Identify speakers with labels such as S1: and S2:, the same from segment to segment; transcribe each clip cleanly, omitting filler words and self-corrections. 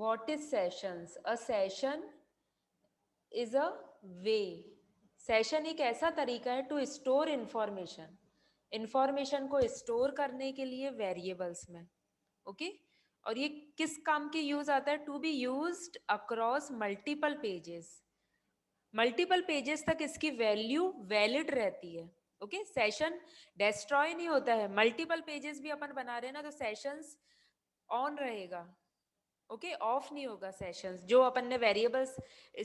S1: What is sessions? A session is a way, session एक ऐसा तरीका है टू स्टोर इंफॉर्मेशन, इंफॉर्मेशन को स्टोर करने के लिए वेरिएबल्स में। ओके और ये किस काम के यूज आता है? To be used across multiple pages, multiple pages तक इसकी वैल्यू वैलिड रहती है। ओके सेशन डेस्ट्रॉय नहीं होता है, मल्टीपल पेजेस भी अपन बना रहे हैं ना तो सेशंस ऑन रहेगा। ओके ऑफ नहीं होगा सेशंस। जो अपन ने वेरिएबल्स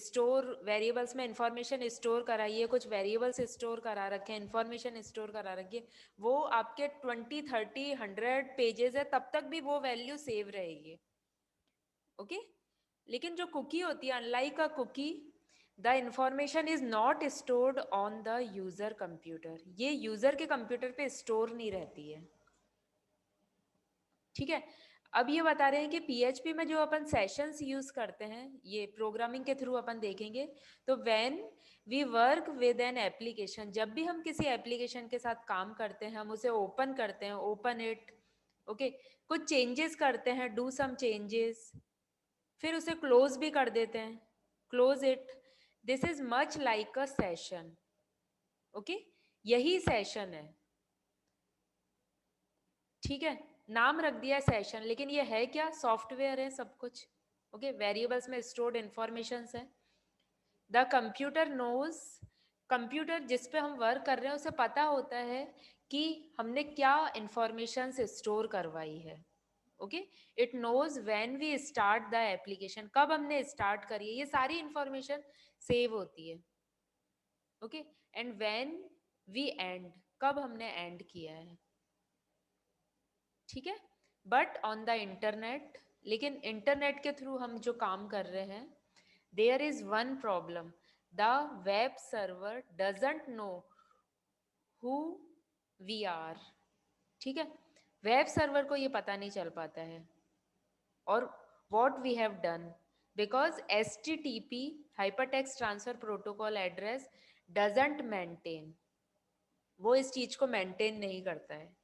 S1: स्टोर, वेरिएबल्स में इंफॉर्मेशन स्टोर कराई है, कुछ वेरिएबल्स स्टोर करा रखे हैं, इंफॉर्मेशन स्टोर करा रखी है, वो आपके 20, 30, 100 पेजेस है तब तक भी वो वैल्यू सेव रहेगी। ओके लेकिन जो कुकी होती है, unlike a cookie, the information is not stored on the user computer, ये यूजर के कंप्यूटर पे स्टोर नहीं रहती है। ठीक है अब ये बता रहे हैं कि पीएचपी में जो अपन सेशंस यूज करते हैं, ये प्रोग्रामिंग के थ्रू अपन देखेंगे, तो when we work with an application, जब भी हम किसी एप्लीकेशन के साथ काम करते हैं, हम उसे ओपन करते हैं, ओपन इट, ओके कुछ चेंजेस करते हैं, डू सम चेंजेस, फिर उसे क्लोज भी कर देते हैं, close it, this is much like a session. Okay यही सेशन है। ठीक है नाम रख दिया सेशन, लेकिन ये है क्या? सॉफ्टवेयर है सब कुछ। ओके वेरिएबल्स में स्टोर्ड इंफॉर्मेशन है। द कंप्यूटर नोज, कंप्यूटर जिस पे हम वर्क कर रहे हैं उसे पता होता है कि हमने क्या इंफॉर्मेशन स्टोर करवाई है। Okay it knows when we start the application, कब हमने स्टार्ट करी है, ये सारी इंफॉर्मेशन सेव होती है। Okay and when we end, कब हमने एंड किया है। ठीक है बट ऑन द इंटरनेट, लेकिन इंटरनेट के थ्रू हम जो काम कर रहे हैं, there is one problem, the web server doesn't know who we are. ठीक है वेब सर्वर को ये पता नहीं चल पाता है और what we have done, because HTTP hypertext transfer protocol address doesn't maintain, वो इस चीज को मेंटेन नहीं करता है।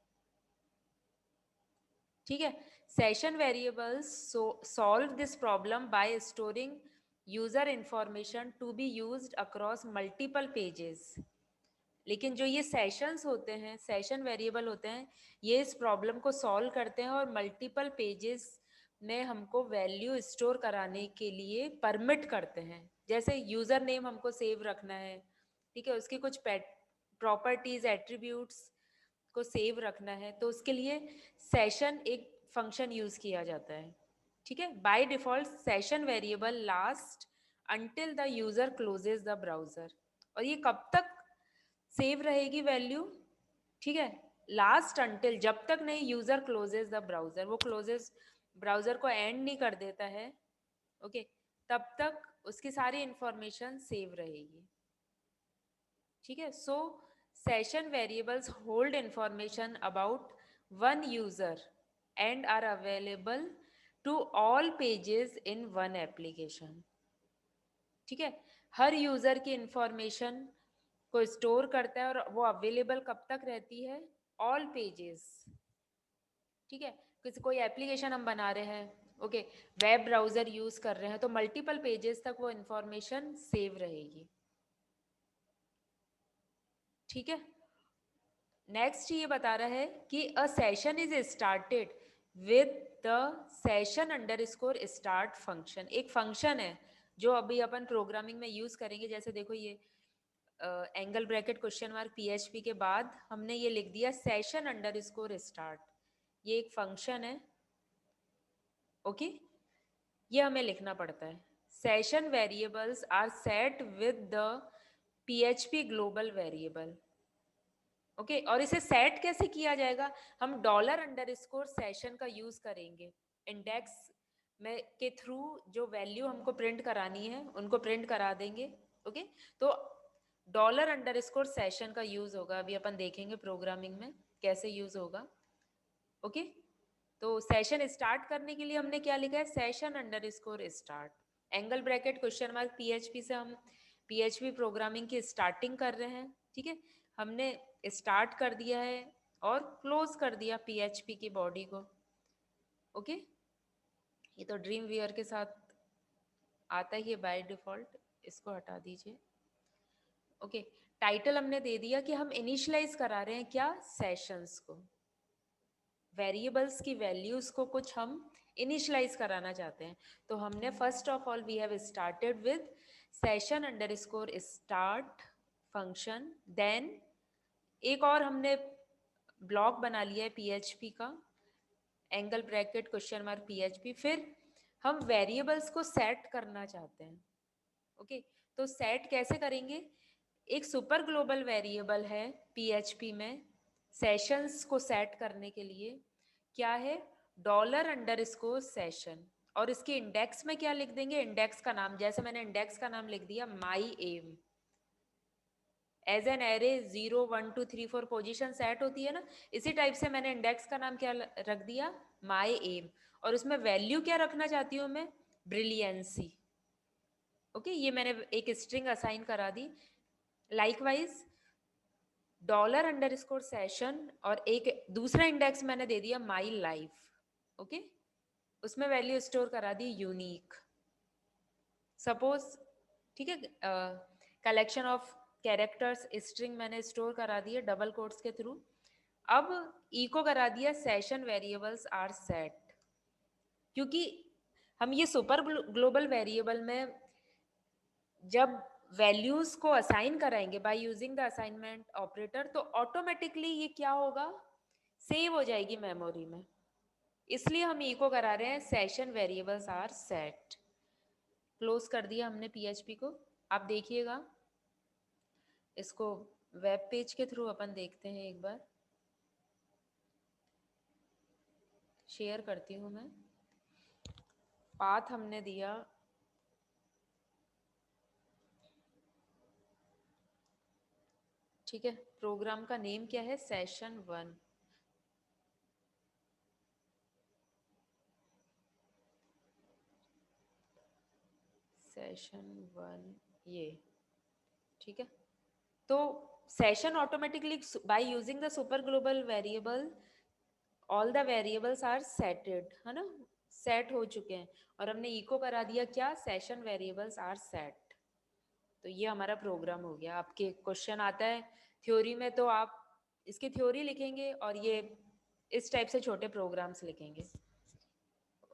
S1: ठीक है session variables solve this problem by storing user information to be used across multiple pages. लेकिन जो ये सेशंस होते हैं, सेशन वेरिएबल होते हैं, ये इस प्रॉब्लम को सॉल्व करते हैं और मल्टीपल पेजेस में हमको वैल्यू स्टोर कराने के लिए परमिट करते हैं। जैसे यूजर नेम हमको सेव रखना है, ठीक है उसकी कुछ प्रॉपर्टीज एट्रीब्यूट्स को सेव रखना है, तो उसके लिए सेशन एक फंक्शन यूज किया जाता है। ठीक है by default session variable last until the user closes the browser, और ये कब तक सेव रहेगी वैल्यू? ठीक है लास्ट अंटिल, जब तक नहीं यूजर क्लोजेस द ब्राउजर, वो क्लोजेस ब्राउजर को एंड नहीं कर देता है। ओके तब तक उसकी सारी इंफॉर्मेशन सेव रहेगी। ठीक है so session variables hold information about one user and are available to all pages in one application. ठीक है हर यूजर की इंफॉर्मेशन को स्टोर करता है और वो अवेलेबल कब तक रहती है? All pages. ठीक है किसी कोई एप्लीकेशन हम बना रहे हैं, ओके वेब ब्राउजर यूज कर रहे हैं, तो मल्टीपल पेजेस तक वो इंफॉर्मेशन सेव रहेगी। ठीक है नेक्स्ट ये बता रहा है कि a session is started with the session under score start function. एक फंक्शन है जो अभी अपन प्रोग्रामिंग में यूज करेंगे। जैसे देखो ये angle bracket question mark PHP के बाद हमने ये लिख दिया सेशन अंडर स्कोर स्टार्ट, ये एक फंक्शन है। ओके ये हमें लिखना पड़ता है। Session variables are set with the PHP global variable. Okay और इसे सेट कैसे किया जाएगा? हम डॉलर अंडर स्कोर सेशन का यूज करेंगे इंडेक्स में के थ्रू, जो वैल्यू हमको प्रिंट करानी है उनको प्रिंट करा देंगे। ओके तो डॉलर अंडर स्कोर सेशन का यूज होगा, अभी अपन देखेंगे प्रोग्रामिंग में कैसे यूज होगा। ओके तो सेशन स्टार्ट करने के लिए हमने क्या लिखा है? Session under score start, angle bracket question mark PHP से हम पीएचपी प्रोग्रामिंग की स्टार्टिंग कर रहे हैं। ठीक है हमने स्टार्ट कर दिया है और क्लोज कर दिया पीएचपी की बॉडी को। ओके ये तो ड्रीम वीयर के साथ आता ही है बाय डिफॉल्ट, इसको हटा दीजिए। ओके, टाइटल हमने दे दिया कि हम इनिशियलाइज करा रहे हैं क्या, सेशंस को, वेरिएबल्स की वैल्यूज को कुछ हम इनिशियलाइज कराना चाहते हैं। तो हमने first of all we have started with session underscore start function, then एक और हमने ब्लॉक बना लिया है पीएचपी का, angle bracket question mark PHP. फिर हम वेरिएबल्स को सेट करना चाहते हैं। ओके, तो सेट कैसे करेंगे, एक सुपर ग्लोबल वेरिएबल है पीएचपी में सेशंस को सेट करने के लिए, क्या है, डॉलर अंडरस्कोर सेशन, और इसके इंडेक्स में क्या लिख देंगे, इंडेक्स का नाम, जैसे मैंने इंडेक्स का नाम लिख दिया my M, as an array 0 1 2 3 4 position set होती है ना, इसी टाइप से मैंने इंडेक्स का नाम क्या रख दिया, माई एम, और उसमें वैल्यू क्या रखना चाहती हूँ मैं, ब्रिलियंसी। ओके, ये मैंने एक स्ट्रिंग असाइन करा दी। लाइकवाइज डॉलर अंडरस्कोर सेशन और एक दूसरा इंडेक्स मैंने दे दिया माई लाइफ। ओके, उसमें वैल्यू स्टोर करा दी यूनिक, सपोज, ठीक है, कलेक्शन ऑफ कैरेक्टर्स स्ट्रिंग मैंने स्टोर करा दिया डबल कोट्स के थ्रू। अब इको करा दिया सेशन वेरिएबल्स आर सेट, क्योंकि हम ये सुपर ग्लोबल वेरिएबल में जब वैल्यूज को असाइन कराएंगे bye using the assignment operator, तो ऑटोमेटिकली ये क्या होगा, सेव हो जाएगी मेमोरी में, इसलिए हम इको करा रहे हैं session variables are set. Close कर दिया हमने पीएचपी को। आप देखिएगा इसको वेब पेज के थ्रू अपन देखते हैं, एक बार शेयर करती हूँ मैं। पाथ हमने दिया, ठीक है, प्रोग्राम का नेम क्या है, सेशन 1। सेशन 1 ये, ठीक है। तो session automatically by using the super global variable all the variables are setted, है ना, सेट हो चुके हैं, और हमने इको करा दिया क्या, सेशन वेरिएबल्स आर सेट। तो ये हमारा प्रोग्राम हो गया। आपके क्वेश्चन आता है थ्योरी में तो आप इसकी थ्योरी लिखेंगे और ये इस टाइप से छोटे प्रोग्राम्स लिखेंगे।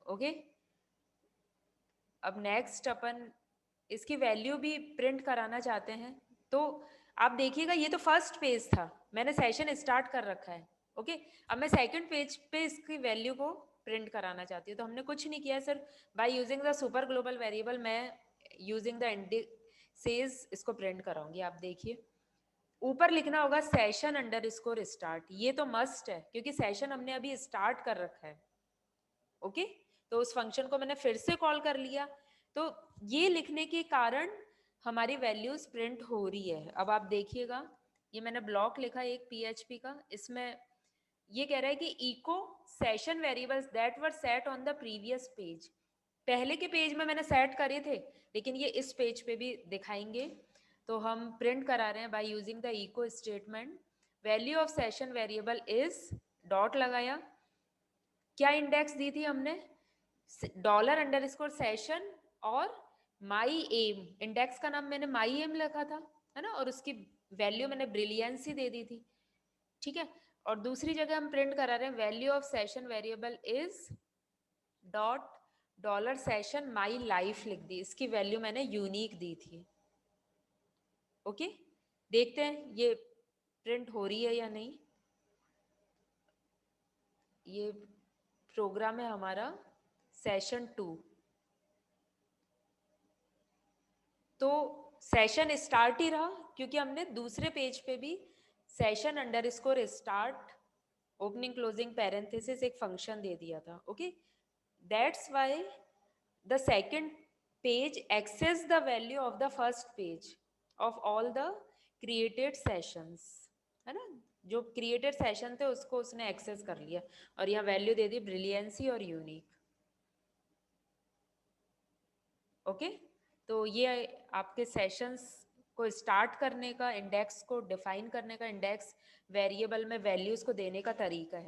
S1: ओके, अब नेक्स्ट अपन इसकी वैल्यू भी प्रिंट कराना चाहते हैं। तो आप देखिएगा ये तो फर्स्ट पेज था, मैंने सेशन स्टार्ट कर रखा है। ओके, अब मैं सेकंड पेज पे इसकी वैल्यू को प्रिंट कराना चाहती हूँ। तो हमने कुछ नहीं किया sir, bye using the super global variable मैं यूजिंग द इंडिसेस इसको प्रिंट कराऊंगी। आप देखिए ऊपर लिखना होगा सेशन अंडरस्कोर स्टार्ट, ये तो मस्ट है क्योंकि सेशन हमने अभी स्टार्ट कर रखा है। ओके, तो उस फंक्शन को मैंने फिर से कॉल कर लिया, तो ये लिखने के कारण हमारी वैल्यूज प्रिंट हो रही है। अब आप देखिएगा ये मैंने ब्लॉक लिखा एक पीएचपी का, इसमें ये कह रहा है कि echo session variables that were set on the previous page, पहले के पेज में मैंने सेट करे थे लेकिन ये इस पेज पे भी दिखाएंगे। तो हम प्रिंट करा रहे हैं by using the echo statement, value of session variable is, dot लगाया, क्या इंडेक्स दी थी हमने, डॉलर अंडरस्कोर सेशन, और माई एम, इंडेक्स का नाम मैंने माई एम लिखा था, है ना, और उसकी वैल्यू मैंने ब्रिलियंसी दे दी थी। ठीक है, और दूसरी जगह हम प्रिंट करा रहे हैं value of session variable is dot dollar session my life लिख दी, इसकी वैल्यू मैंने यूनिक दी थी। ओके, देखते हैं ये प्रिंट हो रही है या नहीं। ये प्रोग्राम है हमारा सेशन 2। तो सेशन स्टार्ट ही रहा क्योंकि हमने दूसरे पेज पे भी session underscore start opening closing parenthesis एक फंक्शन दे दिया था। Okay, that's why the second page access the value of the first page of all the created sessions, है ना, जो क्रिएटेड सेशन थे उसको उसने एक्सेस कर लिया और यहाँ वैल्यू दे दी ब्रिलियंसी और यूनिक। ओके, तो ये आपके सेशंस को स्टार्ट करने का, इंडेक्स को डिफाइन करने का, इंडेक्स वेरिएबल में वैल्यूज को देने का तरीका है।